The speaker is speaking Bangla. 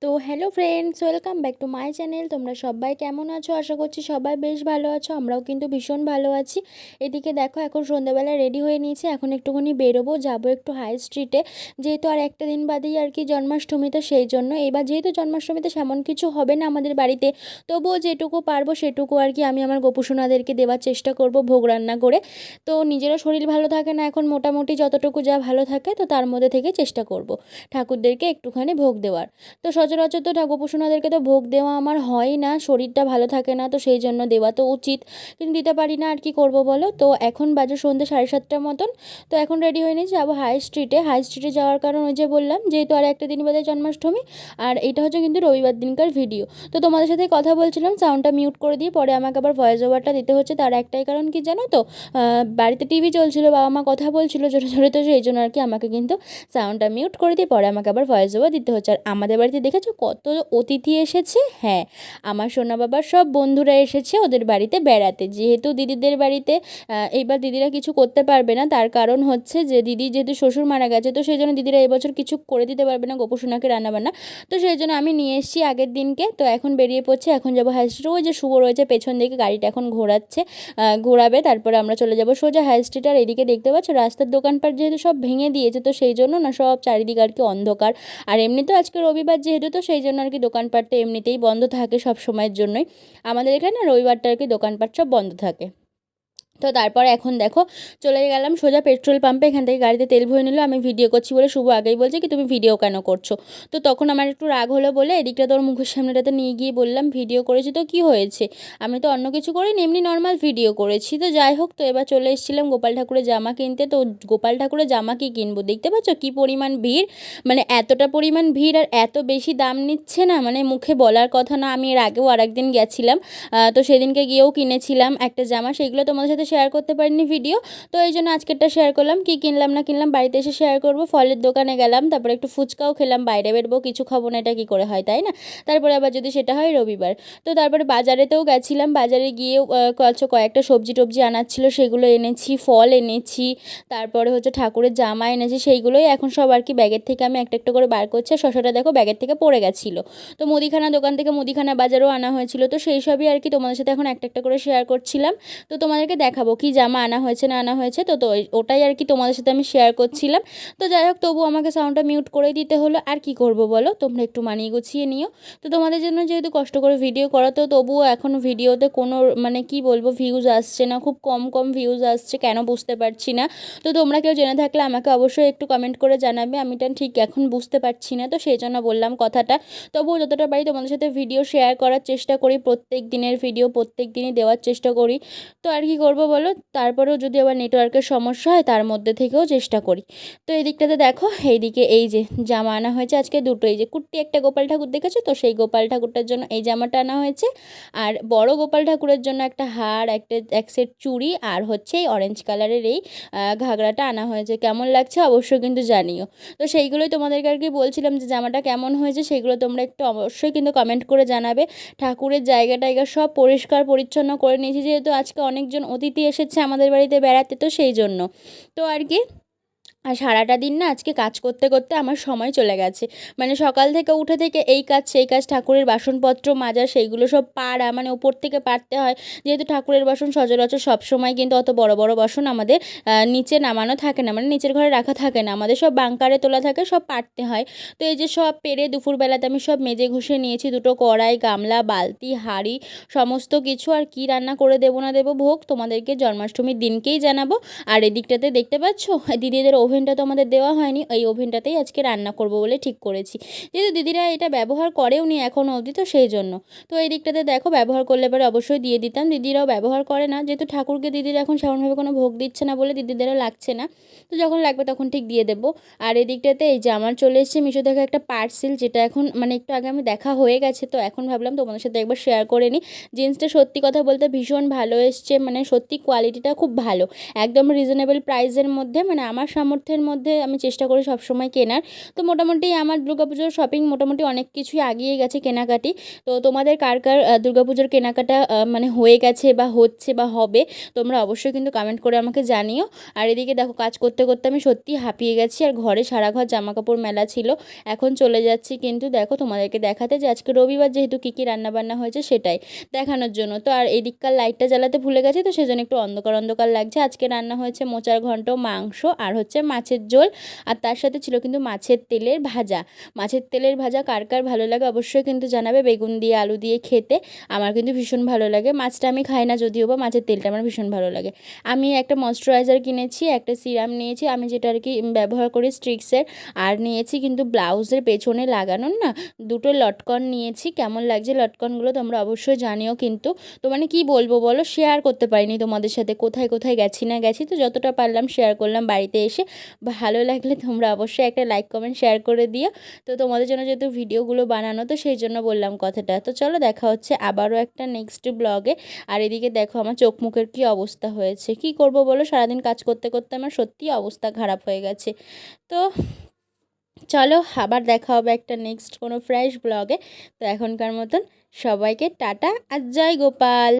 তো hello friends, welcome back to my channel. তোমরা সবাই কেমন আছো? আশা করছি সবাই বেশ ভালো আছো। আমরাও কিন্তু ভীষণ ভালো আছি। এদিকে দেখো, এখন সন্ধ্যাবেলা রেডি হয়ে নিয়েছি। এখন একটুখানি বেরোবো, যাবো একটু হাই স্ট্রিটে, যেহেতু আর একটা দিন বাদেই আর কি জন্মাষ্টমী। তো সেই জন্য এবার যেহেতু জন্মাষ্টমীতে সেমন কিছু হবে না আমাদের বাড়িতে, তবুও যেটুকু পারবো সেটুকু আর কি আমি আমার গোপুসোনাদেরকে দেওয়ার চেষ্টা করব ভোগ রান্না করে। তো নিজেরও শরীর ভালো থাকে না এখন, মোটামুটি যতটুকু যা ভালো থাকে, তো তার মধ্যে থেকে চেষ্টা করব ঠাকুরদেরকে একটুখানি ভোগ দেওয়ার। তো সচরাচর তো গোপুসোনাদেরকে তো ভোগ দেওয়া আমার হয় না, শরীরটা ভালো থাকে না, তো সেই জন্য দেওয়া তো উচিত, কিন্তু দিতে পারি না, আর কি করব বলো। তো এখন বাজে সন্ধ্যে 7:30 মতন। তো এখন রেডি হয়ে নিয়েছি, যাবো হাই স্ট্রিটে। হাই স্ট্রিটে যাওয়ার কারণ ওই যে বললাম, যেহেতু আর একটা দিন বাদে জন্মাষ্টমী, আর এটা হচ্ছে কিন্তু রবিবার দিনকার ভিডিও। তো তোমাদের সাথে কথা বলছিলাম, সাউন্ডটা মিউট করে দিয়ে পরে আমাকে আবার ভয়েস ওভারটা দিতে হচ্ছে। তার একটাই কারণ কি জানো তো, বাড়িতে টিভি চলছিল, বাবা মা কথা বলছিল জোরে জোরে, তো সেই জন্য আর কি আমাকে কিন্তু সাউন্ডটা মিউট করে দিয়ে পরে আমাকে আবার ভয়েস ওভার দিতে হচ্ছে। আর আমাদের বাড়িতে দেখেছো কত অতিথি এসেছে? হ্যাঁ, আমার সোনা বাবার সব বন্ধুরা এসেছে ওদের বাড়িতে বেড়াতে। যেহেতু দিদিদের বাড়িতে এইবার দিদিরা কিছু করতে পারবে না, তার কারণ হচ্ছে যে দিদি যেহেতু শ্বশুর মারা গেছে, তো সেই জন্য দিদিরা এবছর কিছু করে দিতে পারবে না গোপুসোনাকে রান্নাবান্না। তো সেই জন্য আমি নিয়ে এসেছি আগের দিনকে। তো এখন বেরিয়ে পড়ছে, এখন যাবো হাই স্ট্রিট। ওই যে শুভ রয়েছে পেছন দিকে, গাড়িটা এখন ঘোরাচ্ছে, ঘোরাবে, তারপরে আমরা চলে যাবো সোজা হাই স্ট্রিট। আর এদিকে দেখতে পাচ্ছ রাস্তার দোকানপাট যেহেতু সব ভেঙে দিয়েছে, তো সেই জন্য না সব চারিদিকে আর কি অন্ধকার। আর এমনিতেও আজকে রবিবার যেহেতু, তো সেই জন্য আর কি দোকানপাট তো এমনিতেই বন্ধ থাকে সব সময়ের জন্যই। আমাদের এখানে রবিবারটা আর কি দোকানপাট সব বন্ধ থাকে। তো তারপর এখন দেখো, চলে গেলাম সোজা পেট্রোল পাম্পে। এখান থেকে গাড়িতে তেল ভরে নিল। আমি ভিডিও করছি বলে শুভ আগেই বলছে কি তুমি ভিডিও কেন করছো। তো তখন আমার একটু রাগ হলো বলে এদিকটা তোর মুখের সামনেটাতে নিয়ে গিয়ে বললাম ভিডিও করেছি তো কি হয়েছে, আমি তো অন্য কিছু করিনি, এমনি নর্মাল ভিডিও করেছি। তো যাই হোক, তো এবার চলে এসেছিলাম গোপাল ঠাকুরের জামা কিনতে। তো গোপাল ঠাকুরের জামা কি কিনবো, দেখতে পাচ্ছ কি পরিমাণ ভিড়, মানে এতটা পরিমাণ ভিড় আর এত বেশি দাম নিচ্ছে না, মানে মুখে বলার কথা না। আমি এর আগেও আর একদিন গেছিলাম, তো সেদিনকে গিয়েও কিনেছিলাম একটা জামা, সেইগুলো তোমাদের সাথে শেয়ার করতে পারিনি ভিডিও। তো এই জন্য আজকেরটা শেয়ার করলাম, কি কিনলাম না কিনলাম বাড়িতে এসে শেয়ার করব। ফলের দোকানে গেলাম, তারপরে একটু ফুচকাও খেলাম, বাইরে বেরবো কিছু খাবো না, এটা কি করে হয় তাই না। তারপরে আবার যদি সেটা হয় রবিবার। তো তারপরে বাজারেতেও গেছিলাম, বাজারে গিয়েও কয়েকটা সবজি টবজি আনার ছিল, সেগুলো এনেছি, ফল এনেছি, তারপরে হচ্ছে ঠাকুরের জামা এনেছি, সেইগুলোই এখন সব আর কি ব্যাগের থেকে আমি একটা একটা করে বার করছি। শসাটা দেখো ব্যাগের থেকে পড়ে গেছিলো। তো মুদিখানা দোকান থেকে মুদিখানা বাজারও আনা হয়েছিল, তো সেই সবই আর কি তোমাদের সাথে এখন একটা একটা করে শেয়ার করছিলাম। তো তোমাদেরকে দেখাবো কি জামা আনা হয়েছে না আনা হয়েছে, তো ওটাই আর কি তোমাদের সাথে আমি শেয়ার করছিলাম। তো যাই হোক, তবু আমাকে সাউন্ডটা মিউট করে দিতে হলো, আর কি করব বলো, তোমরা একটু মানিয়ে গুছিয়ে নিও। তো তোমাদের জন্য যেহেতু কষ্ট করে ভিডিও করা, তো তবুও এখনও ভিডিওতে কোনো মানে কি বলবো ভিউজ আসছে না, খুব কম কম ভিউজ আসছে, কেন বুঝতে পারছি না। তো তোমরা কেউ জেনে থাকলে আমাকে অবশ্যই একটু কমেন্ট করে জানাবে, আমি এটা ঠিক এখন বুঝতে পারছি না, তো সেই জন্য বললাম কথাটা। তবুও যতটা পারি তোমাদের সাথে ভিডিও শেয়ার করার চেষ্টা করি, প্রত্যেক দিনের ভিডিও প্রত্যেক দিনই দেওয়ার চেষ্টা করি। তো আর কি করব বলো, তারপরেও যদি আবার নেটওয়ার্কের সমস্যা হয় তার মধ্যে থেকেও চেষ্টা করি। তো এই দিকটাতে দেখো, এইদিকে এই যে জামা আনা হয়েছে আজকে দুটো, এই যে কুট্টি একটা গোপাল ঠাকুর দেখেছো তো, সেই গোপাল ঠাকুরটার জন্য এই জামাটা আনা হয়েছে। আর বড় গোপাল ঠাকুরের জন্য একটা হার, এক সেট চুড়ি, আর হচ্ছে এই অরেঞ্জ কালারের এই ঘাগরাটা আনা হয়েছে। কেমন লাগছে অবশ্যই কিন্তু জানিও। তো সেইগুলোই তোমাদেরকে আর কি বলছিলাম যে জামাটা কেমন হয়েছে, সেগুলো তোমরা একটু অবশ্যই কিন্তু কমেন্ট করে জানাবে। ঠাকুরের জায়গা টায়গা সব পরিষ্কার পরিচ্ছন্ন করে নিয়েছি, যেহেতু আজকে অনেকজন অতিথি এসেছে আমাদের বাড়িতে বেড়াতে, তো সেই জন্য। তো আর কি, আর সারাটা দিন না আজকে কাজ করতে করতে আমার সময় চলে গেছে, মানে সকাল থেকে উঠে থেকে এই কাজ সেই কাজ, ঠাকুরের বাসনপত্র মাজা, সেইগুলো সব পাড়া, মানে ওপর থেকে পাড়তে হয়। যেহেতু ঠাকুরের বাসন সচরাচর সবসময় কিন্তু অত বড় বড় বাসন আমাদের নিচে নামানো থাকে না, মানে নিচের ঘরে রাখা থাকে না, আমাদের সব বাঙ্কারে তোলা থাকে, সব পাড়তে হয়। তো এই যে সব পেরে দুপুরবেলাতে আমি সব মেজে ঘষে নিয়েছি, দুটো কড়াই, গামলা, বালতি, হাঁড়ি, সমস্ত কিছু। আর কি রান্না করে দেবো না দেবো ভোগ তোমাদেরকে জন্মাষ্টমীর দিনকেই জানাবো। আর এদিকটাতে দেখতে পাচ্ছ দিদিদের ওভেনটা তো আমাদের দেওয়া হয়নি, এই ওভেনটাতেই আজকে রান্না করব বলে ঠিক করেছি, যেহেতু দিদিরা এটা ব্যবহার করেও নি এখনও অবধি, তো সেই জন্য। তো এই দিকটাতে দেখো, ব্যবহার করলে পরে অবশ্যই দিয়ে দিতাম, দিদিরাও ব্যবহার করে না, যেহেতু ঠাকুরকে দিদিরা এখন সেমনভাবে কোনো ভোগ দিচ্ছে না বলে দিদিদেরও লাগছে না, তো যখন লাগবে তখন ঠিক দিয়ে দেবো। আর এদিকটাতে এই যে আমার চলে এসেছে মিশো থেকে একটা পার্সেল, যেটা এখন মানে একটু আগে আমি দেখা হয়ে গেছে, তো এখন ভাবলাম তোমাদের সাথে একবার শেয়ার করে নিই। জিন্সটা সত্যি কথা বলতে ভীষণ ভালো এসছে, মানে সত্যি কোয়ালিটিটা খুব ভালো, একদম রিজনেবল প্রাইসের মধ্যে, মানে আমার সামর্থ্য সামর্থ্যের মধ্যে আমি চেষ্টা করি সবসময় কেনার। তো মোটামুটি আমার দুর্গাপুজোর শপিং মোটামুটি অনেক কিছুই এগিয়ে গেছে কেনাকাটি। তো তোমাদের কার কার দুর্গাপুজোর কেনাকাটা মানে হয়ে গেছে বা হচ্ছে বা হবে, তোমরা অবশ্যই কিন্তু কমেন্ট করে আমাকে জানিও। আর এদিকে দেখো কাজ করতে করতে আমি সত্যিই হাঁপিয়ে গেছি, আর ঘরে সারা ঘর জামাকাপড় মেলা ছিল। এখন চলে যাচ্ছি কিন্তু দেখো তোমাদেরকে দেখাতে যে আজকে রবিবার যেহেতু কী কী রান্নাবান্না হয়েছে সেটাই দেখানোর জন্য। তো আর এদিককার লাইটটা জ্বালাতে ভুলে গেছি, তো সেজন্য একটু অন্ধকার অন্ধকার লাগছে। আজকে রান্না হয়েছে মোচার ঘন্ট, মাংস আর হচ্ছে মাছের ঝোল, আর তার সাথে ছিল কিন্তু মাছের তেলের ভাজা। মাছের তেলের ভাজা কার কার ভালো লাগে অবশ্যই কিন্তু জানাবে, বেগুন দিয়ে আলু দিয়ে খেতে আমার কিন্তু ভীষণ ভালো লাগে। মাছটা আমি খাই না যদিও, বা মাছের তেলটা আমার ভীষণ ভালো লাগে। আমি একটা ময়েশ্চারাইজার কিনেছি, একটা সিরাম নিয়েছি আমি যেটা আর কি ব্যবহার করি স্ট্রিক্সের, আর নিয়েছি কিন্তু ব্লাউজের পেছনে লাগানোর না দুটো লটকন নিয়েছি। কেমন লাগছে লটকনগুলো তোমরা অবশ্যই জানিও কিন্তু। তো মানে কী বলবো বলো, শেয়ার করতে পারিনি তোমাদের সাথে কোথায় কোথায় গেছি না গেছি, তো যতটা পারলাম শেয়ার করলাম বাড়িতে এসে। ভালো লাগলে তোমরা অবশ্যই একটা লাইক কমেন্ট শেয়ার করে দিও। তো তোমাদের জন্য যেহেতু ভিডিওগুলো বানানো, তো সেই জন্য বললাম কথাটা। তো চলো দেখা হচ্ছে আবারও একটা নেক্সট ব্লগে। আর এদিকে দেখো আমার চোখ মুখের কী অবস্থা হয়েছে, কি করব বলো, সারাদিন কাজ করতে করতে আমার সত্যিই অবস্থা খারাপ হয়ে গেছে। তো চলো আবার দেখা হবে একটা নেক্সট কোনো ফ্রেশ ব্লগে। তো এখনকার মতন সবাইকে টাটা আর জয় গোপাল।